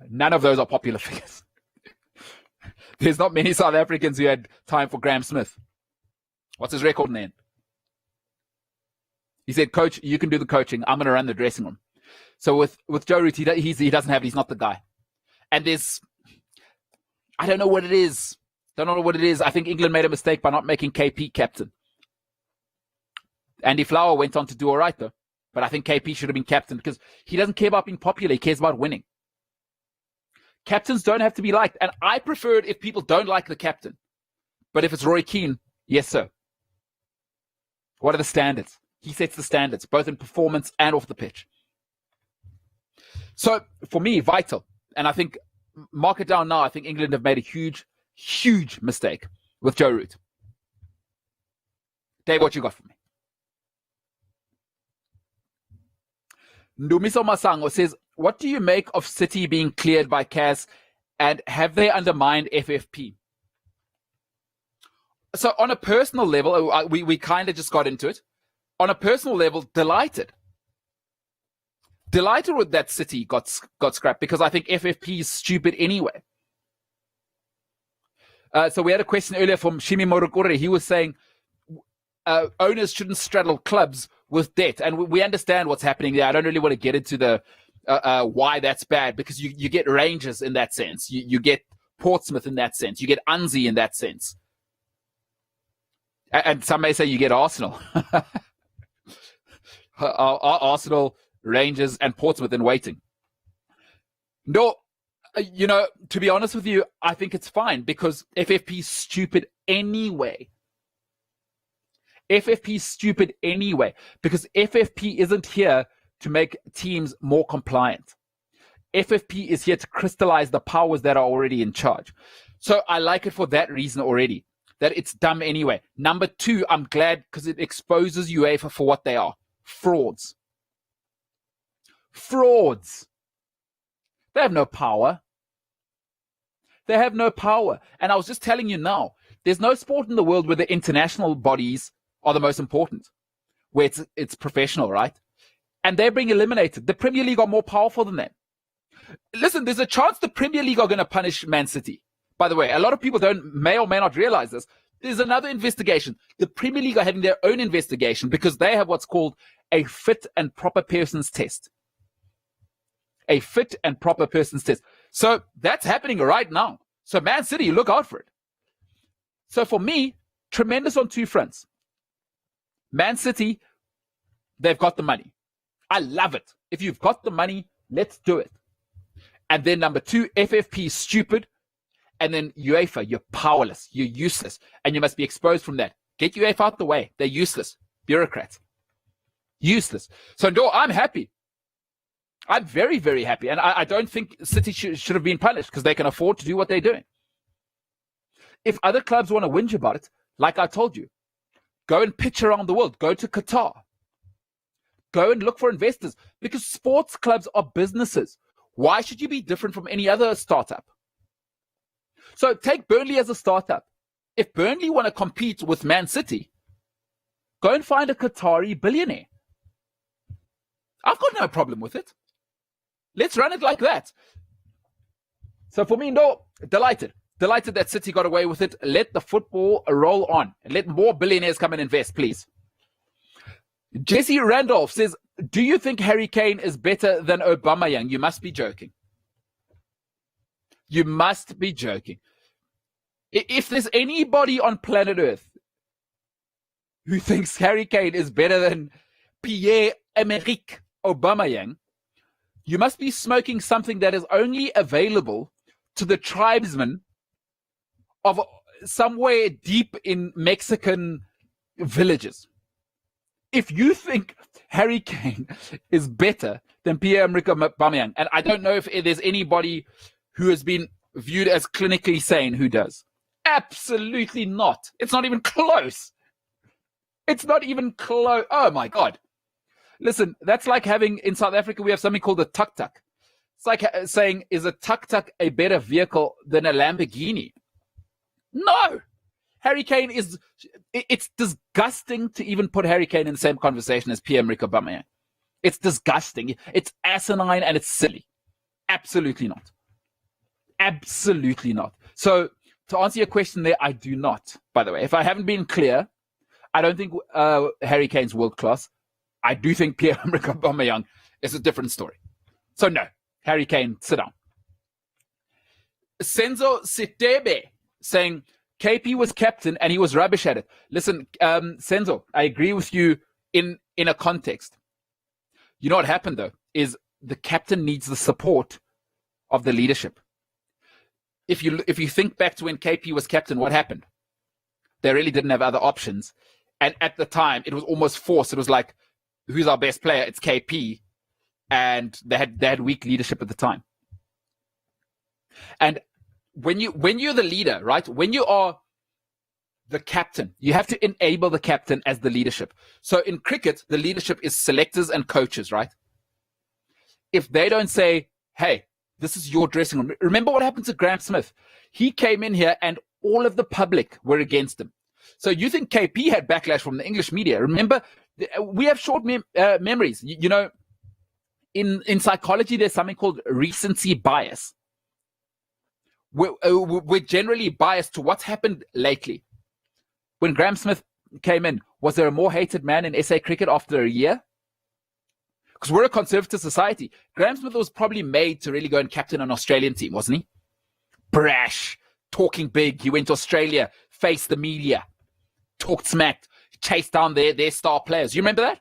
None of those are popular figures. There's not many South Africans who had time for Graham Smith. What's his record in the end? He said, Coach, you can do the coaching. I'm going to run the dressing room. So with Joe Root, he's not the guy. And I don't know what it is. I think England made a mistake by not making KP captain. Andy Flower went on to do all right, though. But I think KP should have been captain because he doesn't care about being popular. He cares about winning. Captains don't have to be liked. And I prefer it if people don't like the captain. But if it's Roy Keane, yes, sir. What are the standards? He sets the standards, both in performance and off the pitch. So, for me, vital. And I think, mark it down now, I think England have made a huge, huge mistake with Joe Root. Dave, what you got for me? Ndumiso Masango says, what do you make of City being cleared by CAS, and have they undermined FFP? So on a personal level, we kind of just got into it. On a personal level, delighted. Delighted with that City got scrapped because I think FFP is stupid anyway. So we had a question earlier from Shimi Morokure. He was saying owners shouldn't straddle clubs with debt. And we understand what's happening there. I don't really want to get into the why that's bad because you get Rangers in that sense. You get Portsmouth in that sense. You get Anzi in that sense. And some may say you get Arsenal. Arsenal, Rangers, and Portsmouth in waiting. No, to be honest with you, I think it's fine because FFP is stupid anyway. FFP is stupid anyway because FFP isn't here to make teams more compliant. FFP is here to crystallize the powers that are already in charge. So I like it for that reason already, that it's dumb anyway. Number two, I'm glad because it exposes UEFA for what they are. Frauds. Frauds. They have no power. They have no power. And I was just telling you now, there's no sport in the world where the international bodies are the most important, where it's professional, right? And they're being eliminated. The Premier League are more powerful than them. Listen, there's a chance the Premier League are going to punish Man City. By the way, a lot of people may or may not realize this. There's another investigation. The Premier League are having their own investigation because they have what's called a fit and proper persons test. A fit and proper persons test. So that's happening right now. So Man City, look out for it. So for me, tremendous on two fronts. Man City, they've got the money. I love it. If you've got the money, let's do it. And then number two, FFP is stupid. And then UEFA, you're powerless. You're useless. And you must be exposed from that. Get UEFA out the way. They're useless. Bureaucrats. Useless. So no, I'm happy. I'm very, very happy. And I don't think City should have been punished because they can afford to do what they're doing. If other clubs want to whinge about it, like I told you, go and pitch around the world. Go to Qatar. Go and look for investors because sports clubs are businesses. Why should you be different from any other startup? So take Burnley as a startup. If Burnley want to compete with Man City, go and find a Qatari billionaire. I've got no problem with it. Let's run it like that. So for me, no, delighted. Delighted that City got away with it. Let the football roll on. And let more billionaires come and invest, please. Jesse Randolph says, do you think Harry Kane is better than Aubameyang? You must be joking. You must be joking. If there's anybody on planet Earth who thinks Harry Kane is better than Pierre-Emerick Aubameyang, you must be smoking something that is only available to the tribesmen of somewhere deep in Mexican villages. If you think Harry Kane is better than Pierre-Emerick Aubameyang, and I don't know if there's anybody who has been viewed as clinically sane who does. Absolutely not. It's not even close. It's not even close. Oh, my God. Listen, that's like having, in South Africa, we have something called a tuk-tuk. It's like saying, is a tuk-tuk a better vehicle than a Lamborghini? No. Harry Kane is, it's disgusting to even put Harry Kane in the same conversation as Pierre-Emerick Aubameyang. It's disgusting. It's asinine and it's silly. Absolutely not. Absolutely not. So to answer your question there, I do not, by the way. If I haven't been clear, I don't think Harry Kane's world class. I do think Pierre-Emerick Aubameyang is a different story. So no, Harry Kane, sit down. Senzo Sitebe saying KP was captain and he was rubbish at it. Listen, Senzo, I agree with you in a context. You know what happened though is the captain needs the support of the leadership. If you think back to when KP was captain, what happened? They really didn't have other options, and at the time it was almost forced. It was like, who's our best player? It's KP, and they had weak leadership at the time. And when you're the leader, right? When you are the captain, you have to enable the captain as the leadership. So in cricket, the leadership is selectors and coaches, right? If they don't say, hey, this is your dressing room. Remember what happened to Graham Smith? He came in here and all of the public were against him. So you think KP had backlash from the English media? Remember, we have short memories. You know, in psychology, there's something called recency bias. We're generally biased to what's happened lately. When Graham Smith came in, was there a more hated man in SA cricket after a year? Because we're a conservative society. Graham Smith was probably made to really go and captain an Australian team, wasn't he? Brash, talking big. He went to Australia, faced the media, talked smack, chased down their star players. You remember that?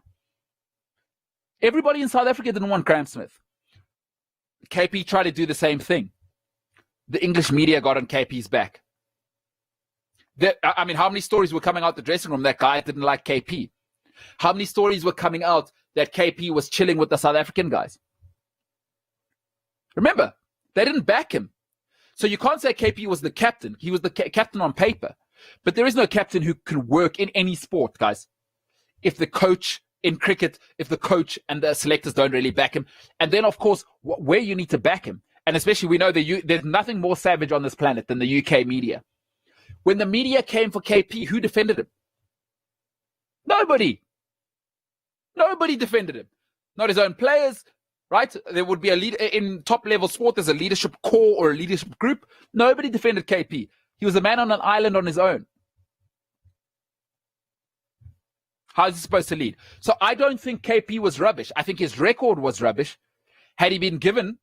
Everybody in South Africa didn't want Graham Smith. KP tried to do the same thing. The English media got on KP's back. I mean, how many stories were coming out the dressing room that guy didn't like KP? How many stories were coming out that KP was chilling with the South African guys? Remember, they didn't back him. So you can't say KP was the captain. He was the captain on paper. But there is no captain who can work in any sport, guys. If the coach in cricket, if the coach and the selectors don't really back him. And then, of course, where you need to back him. And especially we know that there's nothing more savage on this planet than the UK media. When the media came for KP, who defended him? Nobody. Nobody defended him. Not his own players, right? There would be a lead in top level sport. There's a leadership core or a leadership group. Nobody defended KP. He was a man on an island on his own. How is he supposed to lead? So I don't think KP was rubbish. I think his record was rubbish. Had he been given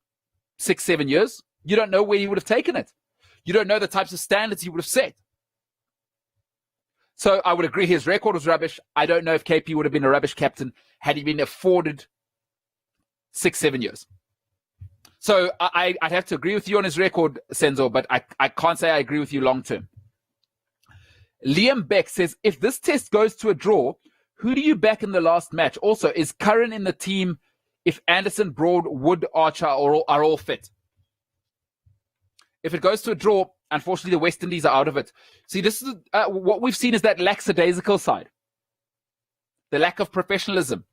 6-7 years, you don't know where he would have taken it. You don't know the types of standards he would have set. So I would agree his record was rubbish. I don't know if KP would have been a rubbish captain had he been afforded 6-7 years. So I'd have to agree with you on his record, Senzo, but I can't say I agree with you long term. Liam Beck says, if this test goes to a draw, who do you back in the last match? Also, is Curran in the team if Anderson, Broad, Wood, Archer are all fit? If it goes to a draw, unfortunately, the West Indies are out of it. See, this is what we've seen is that lackadaisical side. The lack of professionalism.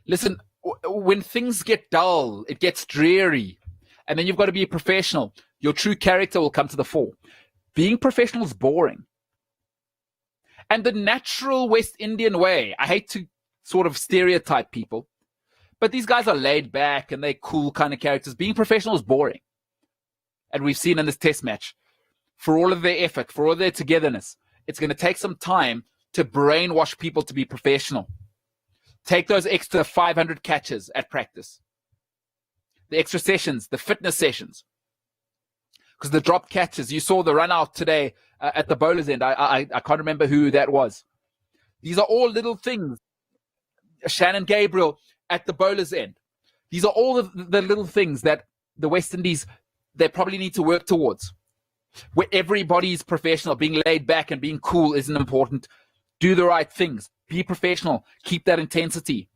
Listen, when things get dull, it gets dreary. And then you've got to be a professional. Your true character will come to the fore. Being professional is boring. And the natural West Indian way, I hate to sort of stereotype people, but these guys are laid back and they're cool kind of characters. Being professional is boring. And we've seen in this test match, for all of their effort, for all their togetherness, it's going to take some time to brainwash people to be professional. Take those extra 500 catches at practice. The extra sessions, the fitness sessions. Because the drop catches, you saw the run out today at the bowler's end. I can't remember who that was. These are all little things. Shannon Gabriel at the bowler's end. These are all the little things that the West Indies, they probably need to work towards. Where everybody's professional, being laid back and being cool isn't important. Do the right things. Be professional. Keep that intensity.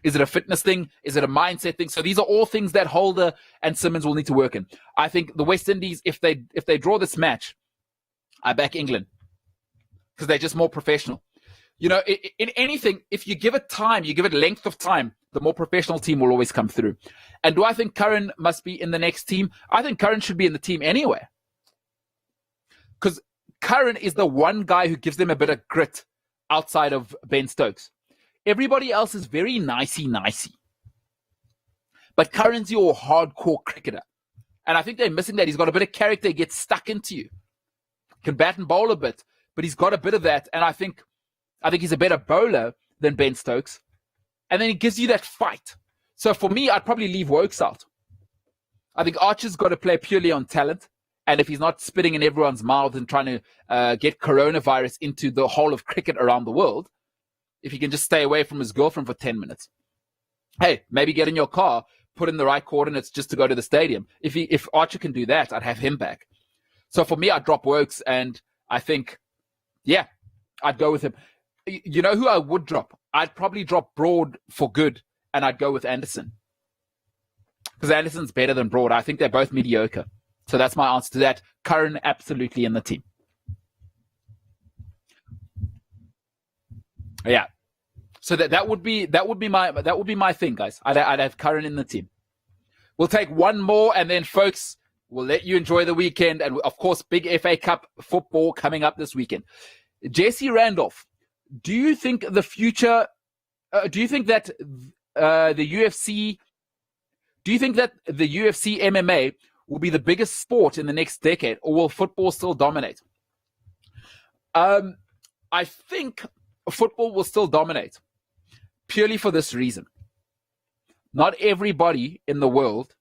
Is it a fitness thing? Is it a mindset thing? So these are all things that Holder and Simmons will need to work in. I think the West Indies, if they draw this match, I back England because they're just more professional. You know, in anything, if you give it time, you give it length of time, the more professional team will always come through. And do I think Curran must be in the next team? I think Curran should be in the team anyway. Because Curran is the one guy who gives them a bit of grit outside of Ben Stokes. Everybody else is very nicey. But Curran's your hardcore cricketer. And I think they're missing that. He's got a bit of character. He gets stuck into you. Can bat and bowl a bit, but he's got a bit of that. And I think he's a better bowler than Ben Stokes. And then he gives you that fight. So for me, I'd probably leave Wokes out. I think Archer's got to play purely on talent. And if he's not spitting in everyone's mouth and trying to get coronavirus into the whole of cricket around the world, if he can just stay away from his girlfriend for 10 minutes. Hey, maybe get in your car, put in the right coordinates just to go to the stadium. If Archer can do that, I'd have him back. So for me, I'd drop Wokes, and I think, yeah, I'd go with him. You know who I would drop? I'd probably drop Broad for good, and I'd go with Anderson. Because Anderson's better than Broad. I think they're both mediocre. So that's my answer to that. Curran absolutely in the team. Yeah. So that would be my thing, guys. I'd have Curran in the team. We'll take one more, and then, folks, we'll let you enjoy the weekend. And, of course, big FA Cup football coming up this weekend. Jesse Randolph, do you think the future do you think that the UFC MMA will be the biggest sport in the next decade, or will football still dominate? I think football will still dominate, purely for this reason. Not everybody in the world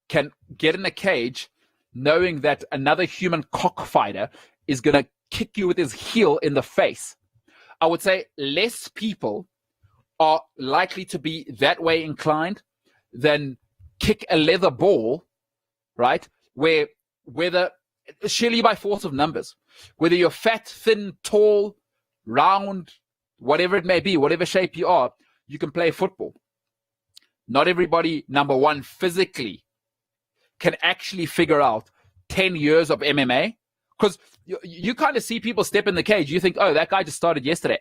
can get in a cage knowing that another human cockfighter is going to kick you with his heel in the face. I would say less people are likely to be that way inclined than kick a leather ball, right? Whether surely by force of numbers, whether you're fat, thin, tall, round, whatever it may be, whatever shape you are, you can play football. Not everybody, number one, physically can actually figure out 10 years of MMA, because you kind of see people step in the cage. You think, oh, that guy just started yesterday.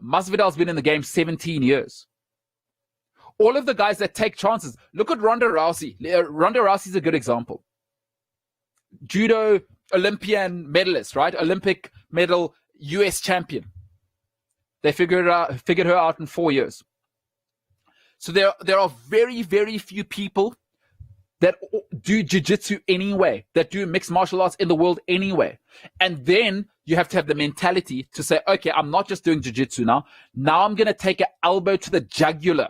Masvidal's been in the game 17 years. All of the guys that take chances. Look at Ronda Rousey. Ronda Rousey's a good example. Judo Olympian medalist, right? Olympic medal, US champion. They figured her out in 4 years. So there are very, very few people that do jiu-jitsu anyway, that do mixed martial arts in the world anyway. And then you have to have the mentality to say, okay, I'm not just doing jiu-jitsu now. Now I'm going to take an elbow to the jugular.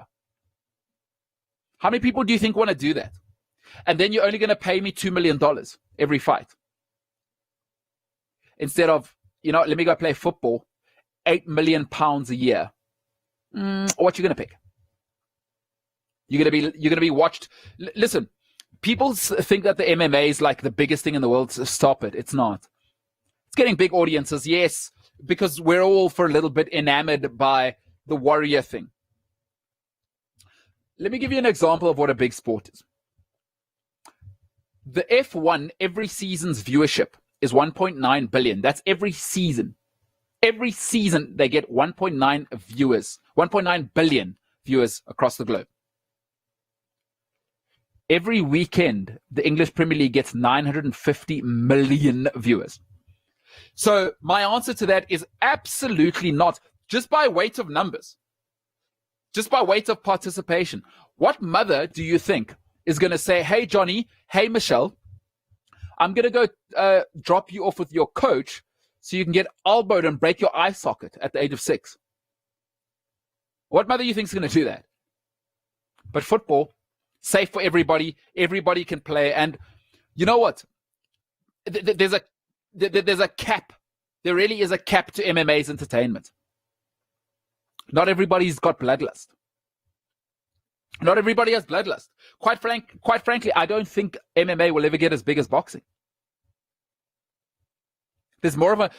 How many people do you think want to do that? And then you're only going to pay me $2 million every fight. Instead of, let me go play football, £8 million a year. What you going to pick? You're going to be watched. Listen, people think that the MMA is like the biggest thing in the world. Stop it. It's not. It's getting big audiences, yes, because we're all for a little bit enamored by the warrior thing. Let me give you an example of what a big sport is. The F1, every season's viewership is 1.9 billion. That's every season. Every season they get 1.9 billion viewers across the globe. Every weekend, the English Premier League gets 950 million viewers. So my answer to that is absolutely not, just by weight of numbers, just by weight of participation. What mother do you think is going to say, hey, Johnny, hey, Michelle, I'm going to go drop you off with your coach so you can get elbowed and break your eye socket at the age of 6? What mother do you think is going to do that? But football, safe for everybody. Everybody can play. And you know what? There's a cap. There really is a cap to MMA's entertainment. Not everybody's got bloodlust. Not everybody has bloodlust. Quite frankly, I don't think MMA will ever get as big as boxing. There's more of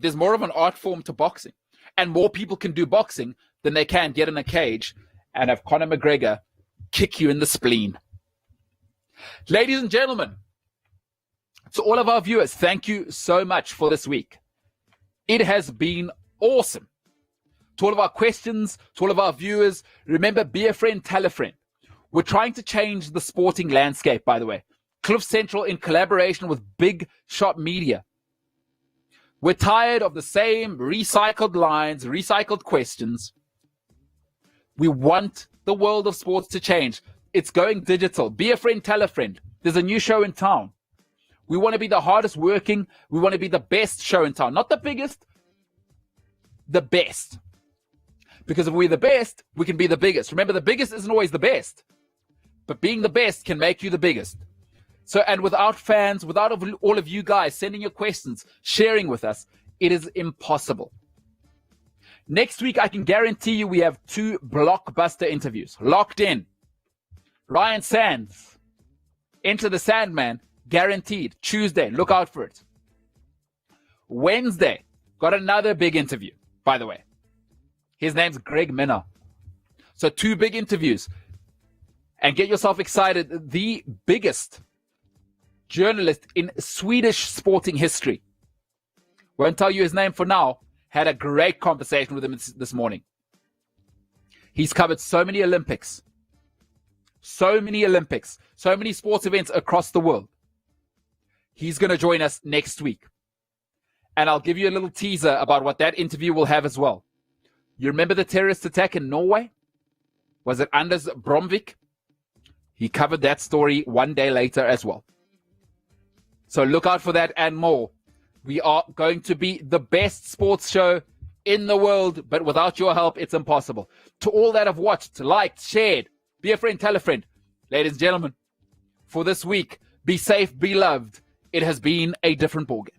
there's more of an art form to boxing. And more people can do boxing than they can get in a cage and have Conor McGregor kick you in the spleen. Ladies and gentlemen, to all of our viewers, thank you so much for this week. It has been awesome. To all of our questions, to all of our viewers, remember, be a friend, tell a friend. We're trying to change the sporting landscape, by the way. Cliff Central in collaboration with Big Shot Media. We're tired of the same recycled lines, recycled questions. We want the world of sports to change. It's going digital. Be a friend, tell a friend. There's a new show in town. We want to be the hardest working. We want to be the best show in town. Not the biggest, the best. Because if we're the best, we can be the biggest. Remember, the biggest isn't always the best. But being the best can make you the biggest. So, and without fans, without all of you guys sending your questions, sharing with us, it is impossible. Next week, I can guarantee you we have 2 blockbuster interviews locked in. Ryan Sands, Enter the Sandman, guaranteed. Tuesday, look out for it. Wednesday, got another big interview, by the way. His name's Greg Minner. So 2 big interviews. And get yourself excited. The biggest journalist in Swedish sporting history. Won't tell you his name for now. Had a great conversation with him this morning. He's covered so many Olympics. So many sports events across the world. He's going to join us next week. And I'll give you a little teaser about what that interview will have as well. You remember the terrorist attack in Norway? Was it Anders Bromvik? He covered that story one day later as well. So look out for that and more. We are going to be the best sports show in the world, but without your help, it's impossible. To all that have watched, liked, shared, be a friend, tell a friend. Ladies and gentlemen, for this week, be safe, be loved. It has been a different ballgame.